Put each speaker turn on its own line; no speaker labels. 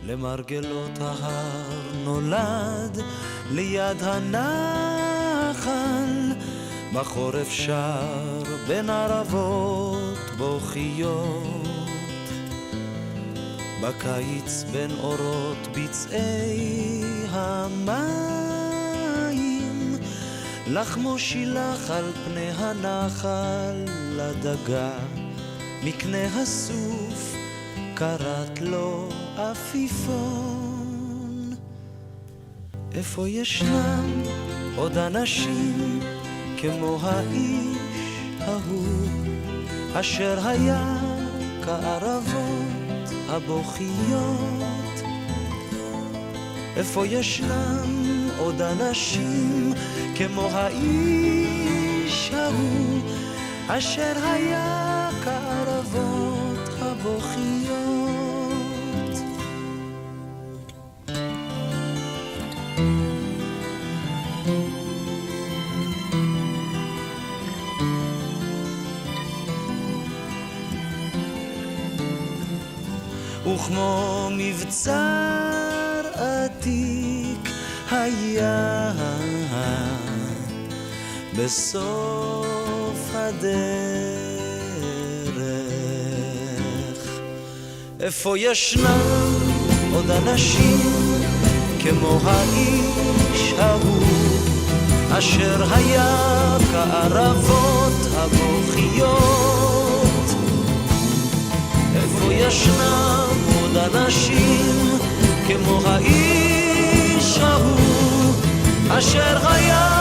למרגלות ההר נולד ליד הנחל, בחורף שר בין ערבות בוכיות, בקיץ בין אורות בצעי המים, לחמו שילח על פני הנחל לדגה, מקנה הסוף קראת לו עפיפון. איפה ישנם עוד אנשים כמו האיש ההוא, אשר היה כערבות הבוכיות? איפה ישנם עוד אנשים כמו האיש ההוא, אשר היה כערבות הבוכיות? וכמו מבצר עתיק היה בסוף הדרך. איפה ישנם עוד אנשים כמו האיש ההוא, אשר היה כערבות הבוכיות? איפה ישנם עוד אנשים כמו האיש ההוא, אשר היה